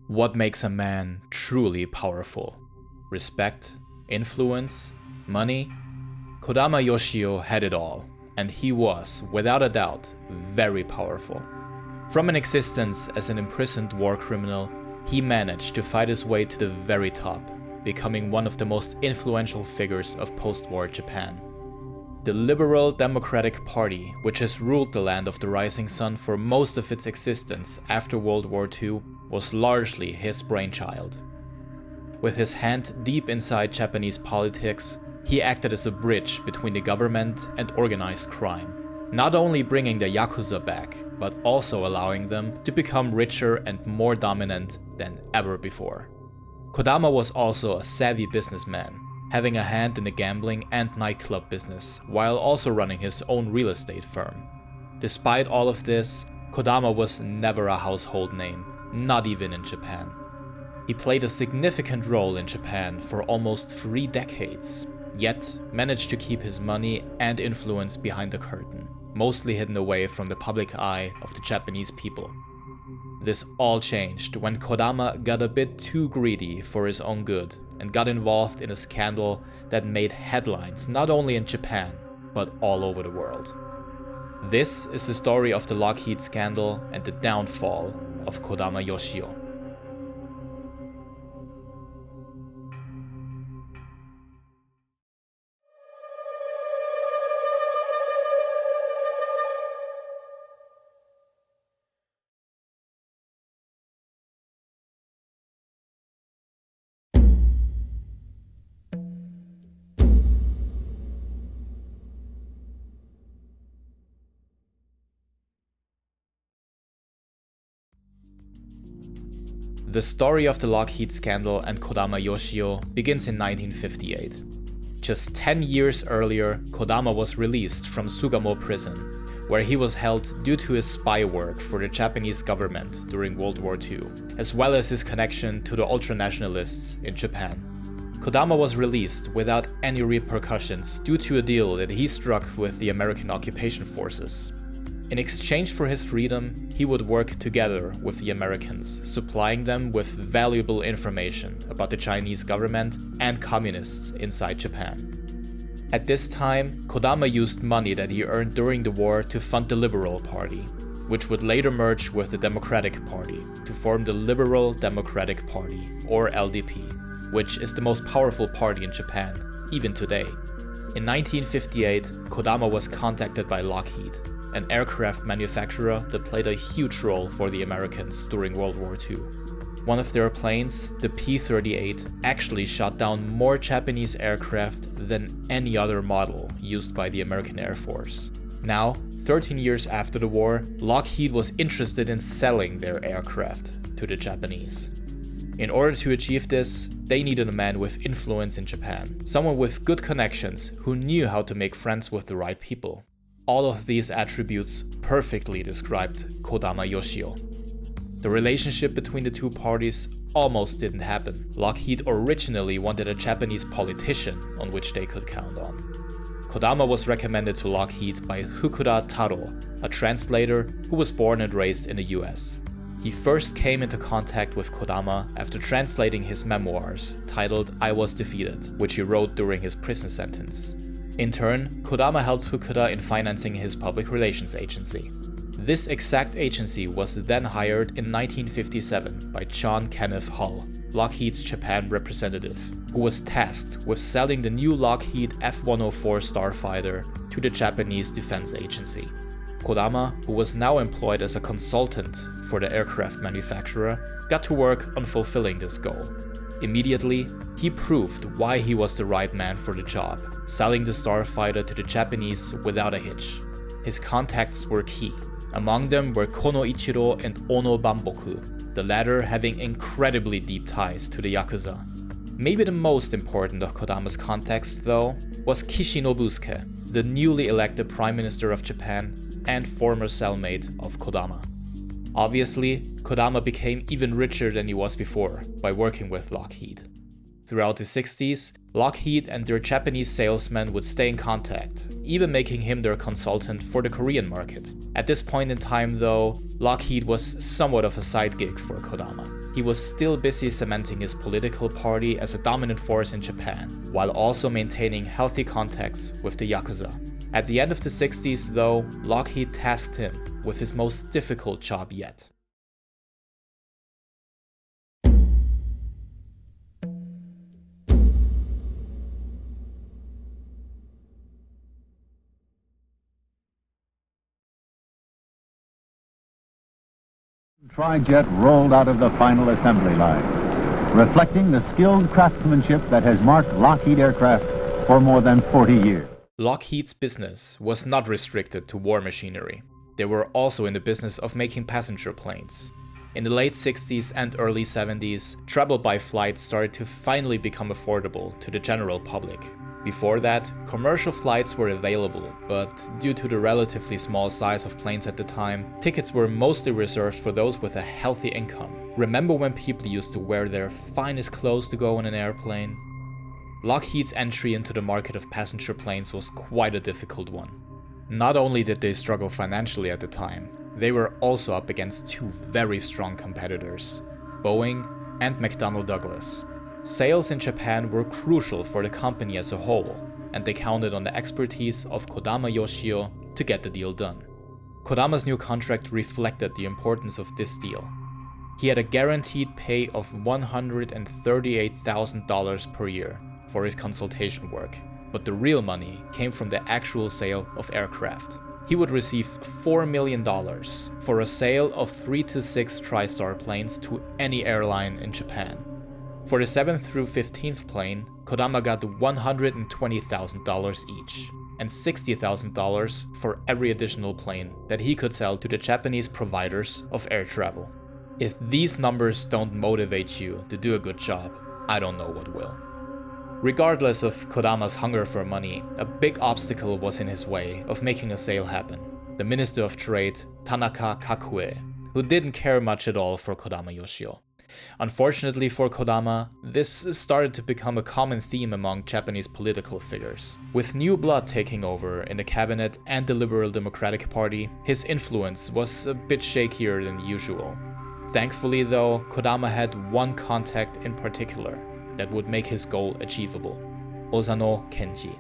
What makes a man truly powerful? Respect? Influence? Money? Kodama Yoshio had it all, and he was, without a doubt, very powerful. From an existence as an imprisoned war criminal, he managed to fight his way to the very top, becoming one of the most influential figures of post-war Japan. The Liberal Democratic Party, which has ruled the land of the rising sun for most of its existence after World War II, was largely his brainchild. With his hand deep inside Japanese politics, he acted as a bridge between the government and organized crime, not only bringing the yakuza back, but also allowing them to become richer and more dominant than ever before. Kodama was also a savvy businessman, having a hand in the gambling and nightclub business, while also running his own real estate firm. Despite all of this, Kodama was never a household name, not even in Japan. He played a significant role in Japan for almost 3 decades, yet managed to keep his money and influence behind the curtain, mostly hidden away from the public eye of the Japanese people. This all changed when Kodama got a bit too greedy for his own good and got involved in a scandal that made headlines not only in Japan, but all over the world. This is the story of the LOCKHEED scandal and the downfall of Kodama Yoshio. The story of the LOCKHEED scandal and Kodama Yoshio begins in 1958. Just 10 years earlier, Kodama was released from Sugamo prison, where he was held due to his spy work for the Japanese government during World War II, as well as his connection to the ultranationalists in Japan. Kodama was released without any repercussions due to a deal that he struck with the American occupation forces. In exchange for his freedom, he would work together with the Americans, supplying them with valuable information about the Chinese government and communists inside Japan. At this time, Kodama used money that he earned during the war to fund the Liberal Party, which would later merge with the Democratic Party to form the Liberal Democratic Party, or LDP, which is the most powerful party in Japan, even today. In 1958, Kodama was contacted by LOCKHEED, an aircraft manufacturer that played a huge role for the Americans during World War II. One of their planes, the P-38, actually shot down more Japanese aircraft than any other model used by the American Air Force. Now, 13 years after the war, LOCKHEED was interested in selling their aircraft to the Japanese. In order to achieve this, they needed a man with influence in Japan, someone with good connections who knew how to make friends with the right people. All of these attributes perfectly described Kodama Yoshio. The relationship between the two parties almost didn't happen. LOCKHEED originally wanted a Japanese politician on which they could count on. Kodama was recommended to LOCKHEED by Fukuda Taro, a translator who was born and raised in the US. He first came into contact with Kodama after translating his memoirs, titled I Was Defeated, which he wrote during his prison sentence. In turn, Kodama helped Fukuda in financing his public relations agency. This exact agency was then hired in 1957 by John Kenneth Hull, LOCKHEED's Japan representative, who was tasked with selling the new LOCKHEED F-104 starfighter to the Japanese Defense Agency. Kodama, who was now employed as a consultant for the aircraft manufacturer, got to work on fulfilling this goal. Immediately, he proved why he was the right man for the job, selling the starfighter to the Japanese without a hitch. His contacts were key. Among them were Kono Ichiro and Ono Bamboku, the latter having incredibly deep ties to the yakuza. Maybe the most important of Kodama's contacts, though, was Kishi Nobusuke, the newly elected Prime Minister of Japan and former cellmate of Kodama. Obviously, Kodama became even richer than he was before by working with LOCKHEED. Throughout the 60s, LOCKHEED and their Japanese salesmen would stay in contact, even making him their consultant for the Korean market. At this point in time though, Lockheed was somewhat of a side gig for Kodama. He was still busy cementing his political party as a dominant force in Japan, while also maintaining healthy contacts with the yakuza. At the end of the 60s though, Lockheed tasked him with his most difficult job yet. Tri-jet rolled out of the final assembly line, reflecting the skilled craftsmanship that has marked Lockheed aircraft for more than 40 years. Lockheed's business was not restricted to war machinery. They were also in the business of making passenger planes. In the late 60s and early 70s, travel-by flights started to finally become affordable to the general public. Before that, commercial flights were available, but due to the relatively small size of planes at the time, tickets were mostly reserved for those with a healthy income. Remember when people used to wear their finest clothes to go on an airplane? Lockheed's entry into the market of passenger planes was quite a difficult one. Not only did they struggle financially at the time, they were also up against two very strong competitors, Boeing and McDonnell Douglas. Sales in Japan were crucial for the company as a whole, and they counted on the expertise of Kodama Yoshio to get the deal done. Kodama's new contract reflected the importance of this deal. He had a guaranteed pay of $138,000 per year for his consultation work, but the real money came from the actual sale of aircraft. He would receive $4 million for a sale of 3 to 6 TriStar planes to any airline in Japan. For the 7th through 15th plane, Kodama got $120,000 each, and $60,000 for every additional plane that he could sell to the Japanese providers of air travel. If these numbers don't motivate you to do a good job, I don't know what will. Regardless of Kodama's hunger for money, a big obstacle was in his way of making a sale happen: the Minister of Trade, Tanaka Kakue, who didn't care much at all for Kodama Yoshio. Unfortunately for Kodama, this started to become a common theme among Japanese political figures. With new blood taking over in the cabinet and the Liberal Democratic Party, his influence was a bit shakier than usual. Thankfully though, Kodama had one contact in particular that would make his goal achievable: Ozano Kenji.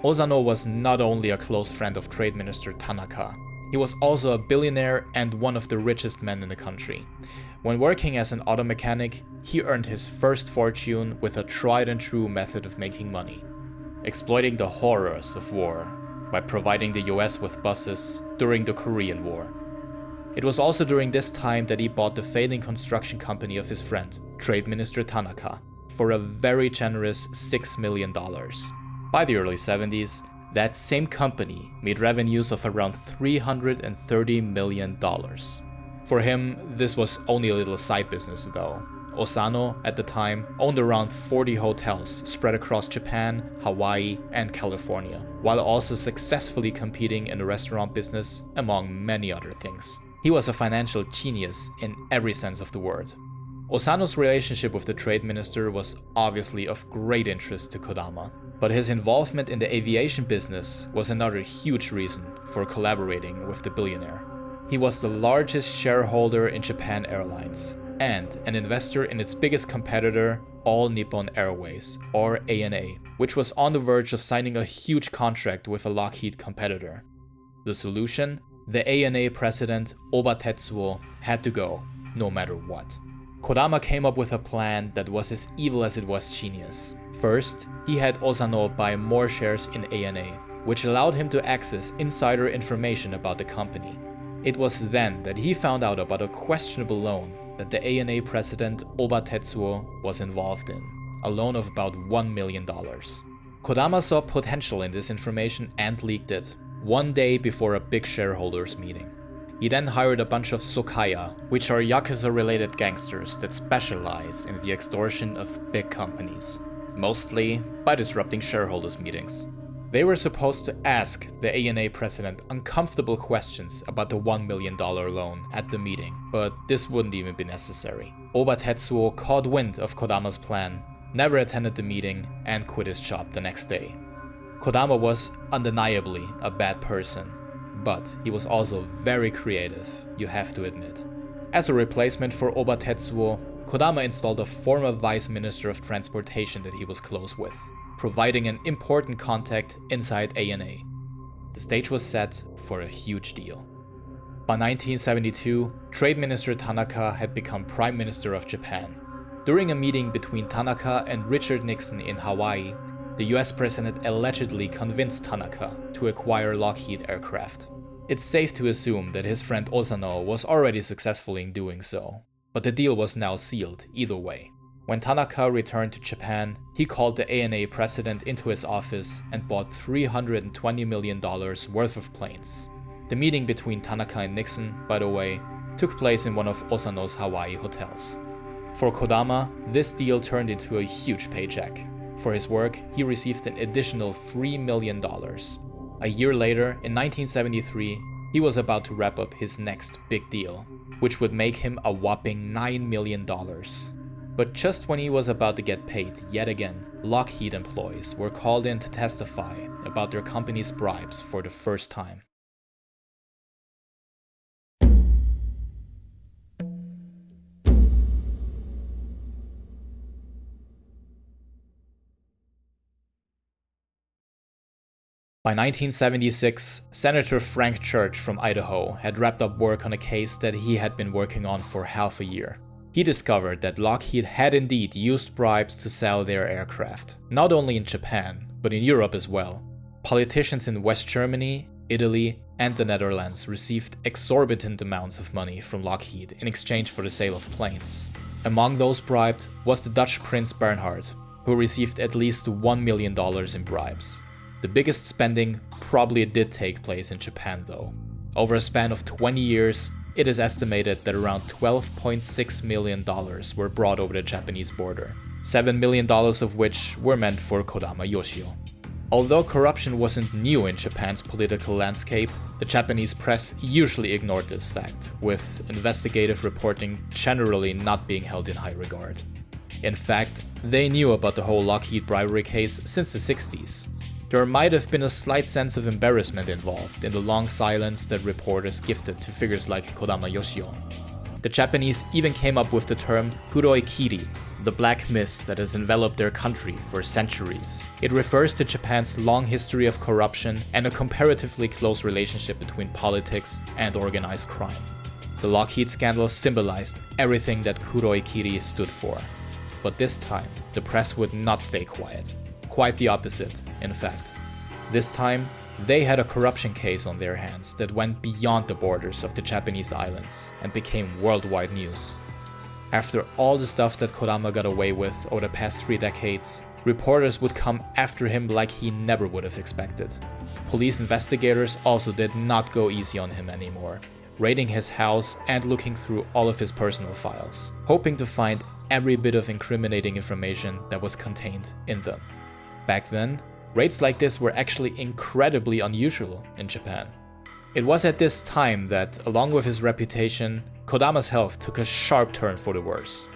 Ozano was not only a close friend of Trade Minister Tanaka, he was also a billionaire and one of the richest men in the country. When working as an auto mechanic, he earned his first fortune with a tried and true method of making money: exploiting the horrors of war by providing the US with buses during the Korean War. It was also during this time that he bought the failing construction company of his friend, Trade Minister Tanaka, for a very generous $6 million. By the early 70s, that same company made revenues of around $330 million. For him, this was only a little side business though. Ozano, at the time, owned around 40 hotels spread across Japan, Hawaii, and California, while also successfully competing in the restaurant business, among many other things. He was a financial genius in every sense of the word. Ozano's relationship with the trade minister was obviously of great interest to Kodama, but his involvement in the aviation business was another huge reason for collaborating with the billionaire. He was the largest shareholder in Japan Airlines and an investor in its biggest competitor, All Nippon Airways, or ANA, which was on the verge of signing a huge contract with a Lockheed competitor. The solution? The ANA president, Oba Tetsuo, had to go, no matter what. Kodama came up with a plan that was as evil as it was genius. First, he had Ozano buy more shares in ANA, which allowed him to access insider information about the company. It was then that he found out about a questionable loan that the ANA president Oba Tetsuo was involved in, a loan of about $1 million. Kodama saw potential in this information and leaked it, one day before a big shareholders meeting. He then hired a bunch of Sokaya, which are yakuza-related gangsters that specialize in the extortion of big companies, mostly by disrupting shareholders meetings. They were supposed to ask the ANA president uncomfortable questions about the $1 million loan at the meeting, but this wouldn't even be necessary. Oba Tetsuo caught wind of Kodama's plan, never attended the meeting, and quit his job the next day. Kodama was undeniably a bad person, but he was also very creative, you have to admit. As a replacement for Oba Tetsuo, Kodama installed a former vice minister of transportation that he was close with, providing an important contact inside ANA. The stage was set for a huge deal. By 1972, Trade Minister Tanaka had become Prime Minister of Japan. During a meeting between Tanaka and Richard Nixon in Hawaii, the US president allegedly convinced Tanaka to acquire Lockheed aircraft. It's safe to assume that his friend Osano was already successful in doing so, but the deal was now sealed either way. When Tanaka returned to Japan, he called the ANA president into his office and bought $320 million worth of planes. The meeting between Tanaka and Nixon, by the way, took place in one of Osano's Hawaii hotels. For Kodama, this deal turned into a huge paycheck. For his work, he received an additional $3 million. A year later, in 1973, he was about to wrap up his next big deal, which would make him a whopping $9 million. But just when he was about to get paid yet again, Lockheed employees were called in to testify about their company's bribes for the first time. By 1976, Senator Frank Church from Idaho had wrapped up work on a case that he had been working on for half a year. He discovered that Lockheed had indeed used bribes to sell their aircraft, not only in Japan, but in Europe as well. Politicians in West Germany, Italy, and the Netherlands received exorbitant amounts of money from Lockheed in exchange for the sale of planes. Among those bribed was the Dutch Prince Bernhard, who received at least $1 million in bribes. The biggest spending probably did take place in Japan though. Over a span of 20 years, it is estimated that around $12.6 million were brought over the Japanese border, $7 million of which were meant for Kodama Yoshio. Although corruption wasn't new in Japan's political landscape, the Japanese press usually ignored this fact, with investigative reporting generally not being held in high regard. In fact, they knew about the whole Lockheed bribery case since the 60s. There might have been a slight sense of embarrassment involved in the long silence that reporters gifted to figures like Kodama Yoshio. The Japanese even came up with the term kuroikiri, the black mist that has enveloped their country for centuries. It refers to Japan's long history of corruption and a comparatively close relationship between politics and organized crime. The Lockheed scandal symbolized everything that kuroikiri stood for. But this time, the press would not stay quiet. Quite the opposite, in fact. This time, they had a corruption case on their hands that went beyond the borders of the Japanese islands and became worldwide news. After all the stuff that Kodama got away with over the past 3 decades, reporters would come after him like he never would have expected. Police investigators also did not go easy on him anymore, raiding his house and looking through all of his personal files, hoping to find every bit of incriminating information that was contained in them. Back then, raids like this were actually incredibly unusual in Japan. It was at this time that, along with his reputation, Kodama's health took a sharp turn for the worse.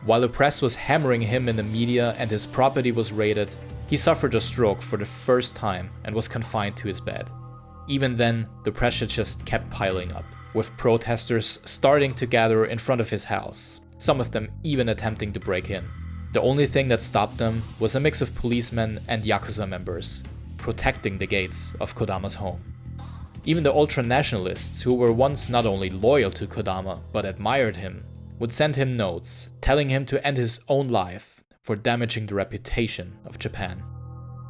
While the press was hammering him in the media and his property was raided, he suffered a stroke for the first time and was confined to his bed. Even then, the pressure just kept piling up, with protesters starting to gather in front of his house, some of them even attempting to break in. The only thing that stopped them was a mix of policemen and yakuza members, protecting the gates of Kodama's home. Even the ultra-nationalists, who were once not only loyal to Kodama but admired him, would send him notes telling him to end his own life for damaging the reputation of Japan.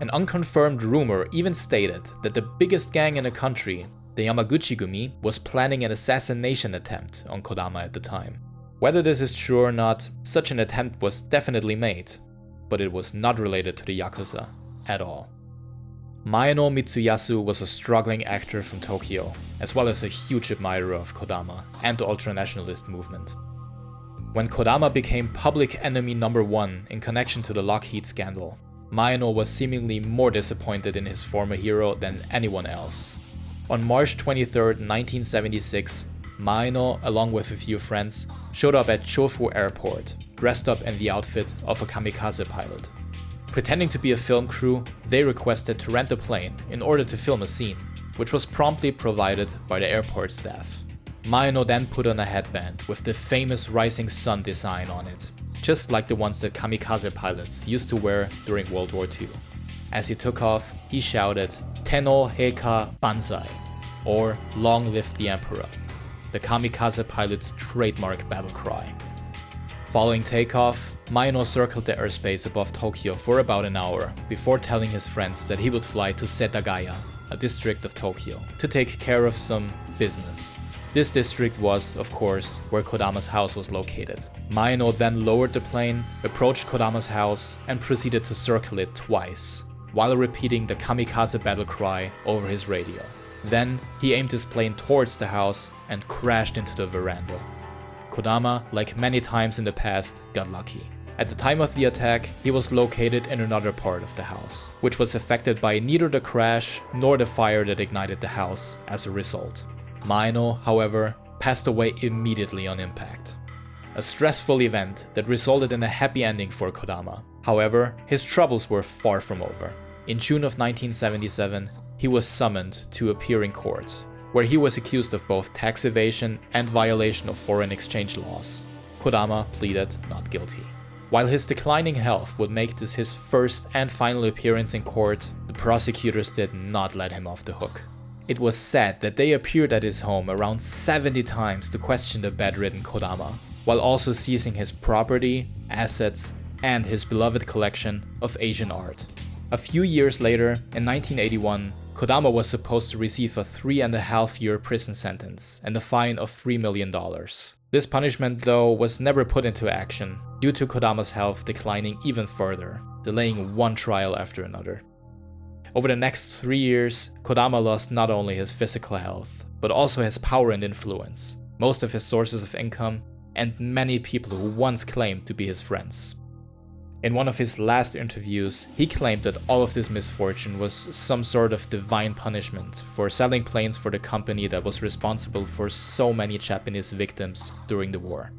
An unconfirmed rumor even stated that the biggest gang in the country, the Yamaguchi-gumi, was planning an assassination attempt on Kodama at the time. Whether this is true or not, such an attempt was definitely made, but it was not related to the yakuza at all. Maeno Mitsuyasu was a struggling actor from Tokyo, as well as a huge admirer of Kodama and the ultranationalist movement. When Kodama became public enemy number 1 in connection to the Lockheed scandal, Maeno was seemingly more disappointed in his former hero than anyone else. On March 23, 1976, Maeno, along with a few friends, showed up at Chofu Airport, dressed up in the outfit of a kamikaze pilot. Pretending to be a film crew, they requested to rent a plane in order to film a scene, which was promptly provided by the airport staff. Maeno then put on a headband with the famous rising sun design on it, just like the ones that kamikaze pilots used to wear during World War II. As he took off, he shouted, "Tenno Heika Banzai," or "Long live the Emperor," the kamikaze pilot's trademark battle cry. Following takeoff, Maeno circled the airspace above Tokyo for about an hour before telling his friends that he would fly to Setagaya, a district of Tokyo, to take care of some business. This district was, of course, where Kodama's house was located. Maeno then lowered the plane, approached Kodama's house, and proceeded to circle it twice, while repeating the kamikaze battle cry over his radio. Then, he aimed his plane towards the house and crashed into the veranda. Kodama, like many times in the past, got lucky. At the time of the attack, he was located in another part of the house, which was affected by neither the crash nor the fire that ignited the house as a result. Maeno, however, passed away immediately on impact. A stressful event that resulted in a happy ending for Kodama. However, his troubles were far from over. In June of 1977, he was summoned to appear in court, where he was accused of both tax evasion and violation of foreign exchange laws. Kodama pleaded not guilty. While his declining health would make this his first and final appearance in court, the prosecutors did not let him off the hook. It was said that they appeared at his home around 70 times to question the bedridden Kodama, while also seizing his property, assets, and his beloved collection of Asian art. A few years later, in 1981, Kodama was supposed to receive a 3.5-year prison sentence and a fine of $3 million. This punishment, though, was never put into action due to Kodama's health declining even further, delaying one trial after another. Over the next 3 years, Kodama lost not only his physical health, but also his power and influence, most of his sources of income, and many people who once claimed to be his friends. In one of his last interviews, he claimed that all of this misfortune was some sort of divine punishment for selling planes for the company that was responsible for so many Japanese victims during the war.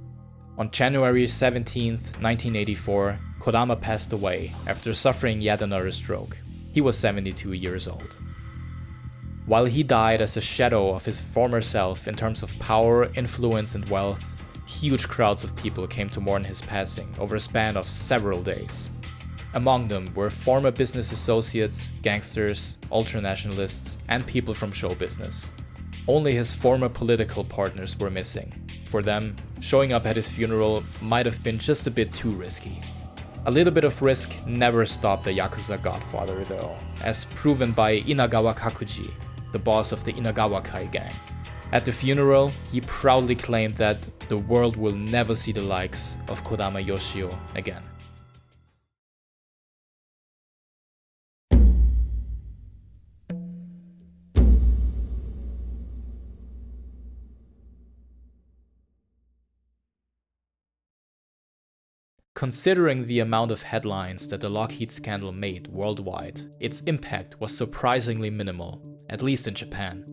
On January 17, 1984, Kodama passed away after suffering yet another stroke. He was 72 years old. While he died as a shadow of his former self in terms of power, influence, and wealth, huge crowds of people came to mourn his passing over a span of several days. Among them were former business associates, gangsters, ultranationalists, and people from show business. Only his former political partners were missing. For them, showing up at his funeral might have been just a bit too risky. A little bit of risk never stopped the yakuza godfather though, as proven by Inagawa Kakuji, the boss of the Inagawa Kai gang. At the funeral, he proudly claimed that the world will never see the likes of Kodama Yoshio again. Considering the amount of headlines that the LOCKHEED scandal made worldwide, its impact was surprisingly minimal, at least in Japan.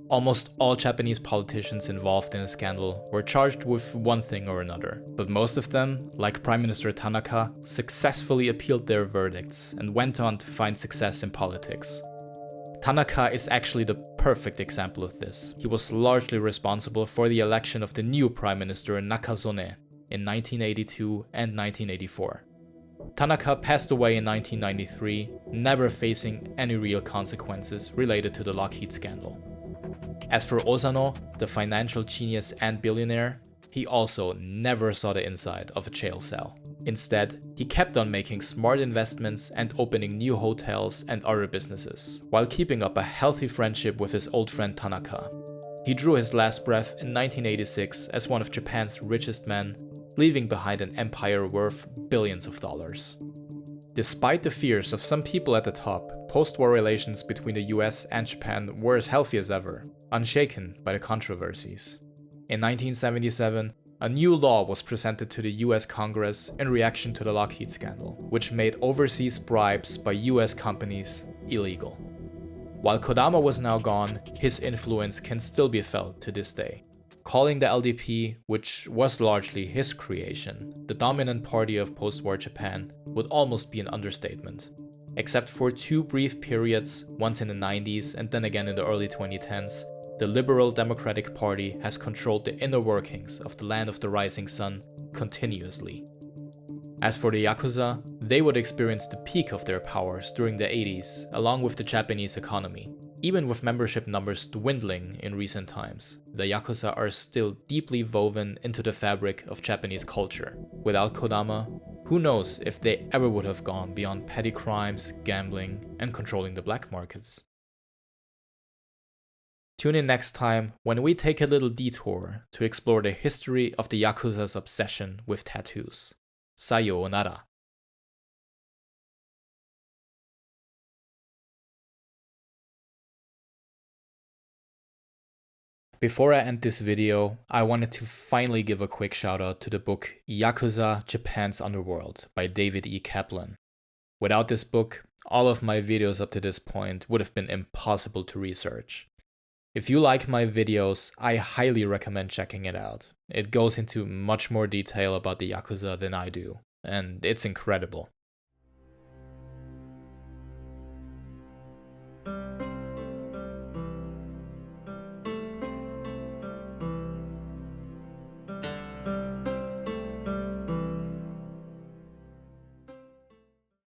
Almost all Japanese politicians involved in the scandal were charged with one thing or another, but most of them, like Prime Minister Tanaka, successfully appealed their verdicts and went on to find success in politics. Tanaka is actually the perfect example of this. He was largely responsible for the election of the new Prime Minister Nakazone in 1982 and 1984. Tanaka passed away in 1993, never facing any real consequences related to the LOCKHEED scandal. As for Osano, the financial genius and billionaire, he also never saw the inside of a jail cell. Instead, he kept on making smart investments and opening new hotels and other businesses, while keeping up a healthy friendship with his old friend Tanaka. He drew his last breath in 1986 as one of Japan's richest men, leaving behind an empire worth billions of dollars. Despite the fears of some people at the top, post-war relations between the US and Japan were as healthy as ever, unshaken by the controversies. In 1977, a new law was presented to the US Congress in reaction to the LOCKHEED scandal, which made overseas bribes by US companies illegal. While Kodama was now gone, his influence can still be felt to this day. Calling the LDP, which was largely his creation, the dominant party of post-war Japan would almost be an understatement. Except for 2 brief periods, once in the 90s and then again in the early 2010s, the Liberal Democratic Party has controlled the inner workings of the land of the rising sun continuously. As for the yakuza, they would experience the peak of their powers during the 80s, along with the Japanese economy. Even with membership numbers dwindling in recent times, the yakuza are still deeply woven into the fabric of Japanese culture. Without Kodama, who knows if they ever would have gone beyond petty crimes, gambling, and controlling the black markets. Tune in next time when we take a little detour to explore the history of the yakuza's obsession with tattoos. Sayonara. Before I end this video, I wanted to finally give a quick shout out to the book Yakuza: Japan's Underworld by David E. Kaplan. Without this book, all of my videos up to this point would have been impossible to research. If you like my videos, I highly recommend checking it out. It goes into much more detail about the Yakuza than I do, and it's incredible.